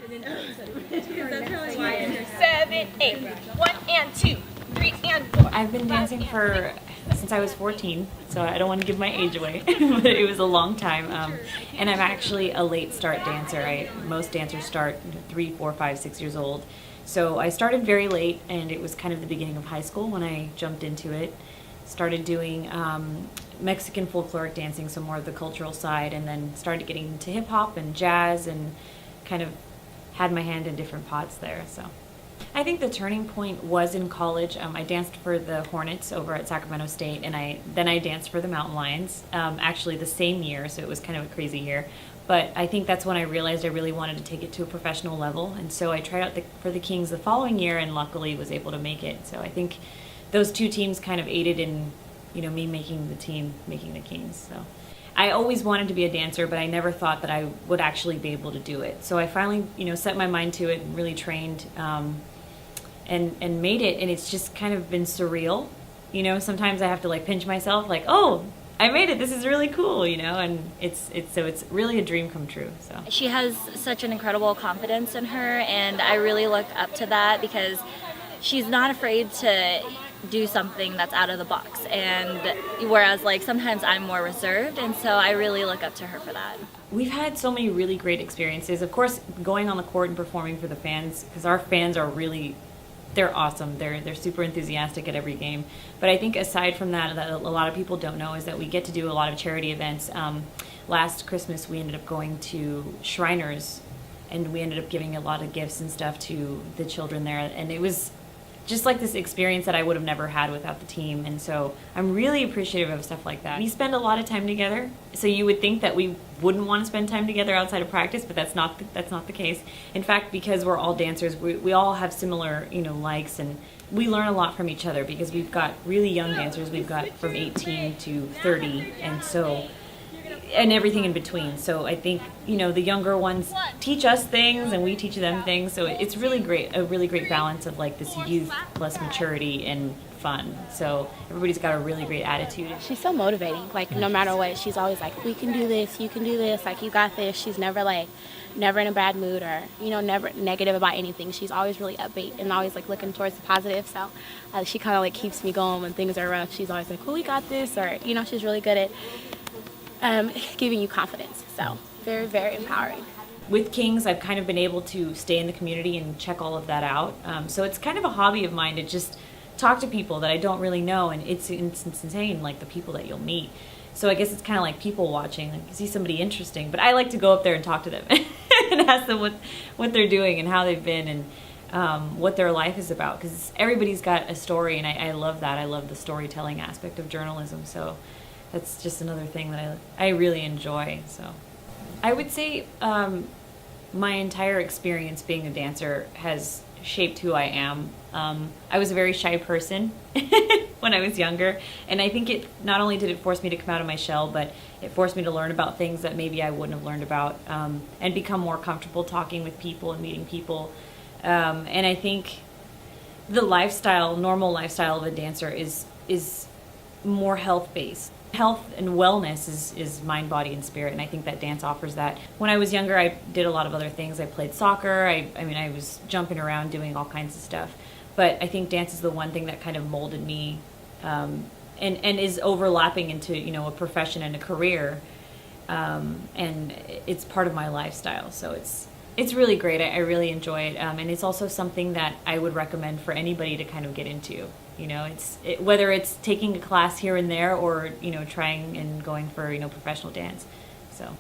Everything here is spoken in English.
7, 8, 1 and 2, 3 and 4. I've been dancing since I was 14, so I don't want to give my age away, but it was a long time. And I'm actually a late start dancer. Most dancers start 3, 4, 5, 6 years old. So I started very late, and it was kind of the beginning of high school when I jumped into it. Started doing Mexican folkloric dancing, so more of the cultural side, and then started getting into hip hop and jazz, and kind of had my hand in different pots there. So I think the turning point was in college. I danced for the Hornets over at Sacramento State, and then I danced for the Mountain Lions, actually the same year, so it was kind of a crazy year. But I think that's when I realized I really wanted to take it to a professional level, and so I tried out for the Kings the following year, and luckily was able to make it. So I think those two teams kind of aided in, me making the team, making the Kings. So I always wanted to be a dancer, but I never thought that I would actually be able to do it. So I finally, set my mind to it and really trained, and made it. And it's just kind of been surreal. Sometimes I have to pinch myself, oh, I made it. This is really cool, And it's really a dream come true. So she has such an incredible confidence in her, and I really look up to that because she's not afraid to do something that's out of the box, and whereas sometimes I'm more reserved, and so I really look up to her for that. We've had so many really great experiences. Of course, going on the court and performing for the fans, because our fans are they're awesome. They're super enthusiastic at every game. But I think aside from that a lot of people don't know is that we get to do a lot of charity events. Last Christmas we ended up going to Shriners, and we ended up giving a lot of gifts and stuff to the children there, and it was just this experience that I would have never had without the team. And so I'm really appreciative of stuff like that. We spend a lot of time together, so you would think that we wouldn't want to spend time together outside of practice, but that's not the case. In fact, because we're all dancers, we all have similar likes, and we learn a lot from each other because we've got really young dancers. We've got from 18 to 30, and everything in between. So I think, the younger ones teach us things and we teach them things. So it's really great, a really great balance of this youth plus maturity and fun. So everybody's got a really great attitude. She's so motivating. No matter what, she's always we can do this, you can do this, you got this. She's never never in a bad mood or, never negative about anything. She's always really upbeat and always looking towards the positive. So she kind of keeps me going when things are rough. She's always well, we got this, or, she's really good at giving you confidence. So very, very empowering. With Kings, I've kind of been able to stay in the community and check all of that out. So it's kind of a hobby of mine to just talk to people that I don't really know, and it's insane, the people that you'll meet. So I guess it's kind of people watching. You see somebody interesting, but I like to go up there and talk to them and ask them what they're doing and how they've been and what their life is about, because everybody's got a story, and I love that. I love the storytelling aspect of journalism. So that's just another thing that I really enjoy. So I would say my entire experience being a dancer has shaped who I am. I was a very shy person when I was younger, and I think it not only did it force me to come out of my shell, but it forced me to learn about things that maybe I wouldn't have learned about, and become more comfortable talking with people and meeting people. And I think the normal lifestyle of a dancer is more health-based. Health and wellness is mind, body, and spirit, and I think that dance offers that. When I was younger, I did a lot of other things. I played soccer. I was jumping around doing all kinds of stuff. But I think dance is the one thing that kind of molded me, and is overlapping into a profession and a career, and it's part of my lifestyle. So it's really great. I really enjoy it, and it's also something that I would recommend for anybody to kind of get into. Whether it's taking a class here and there, or trying and going for professional dance. So.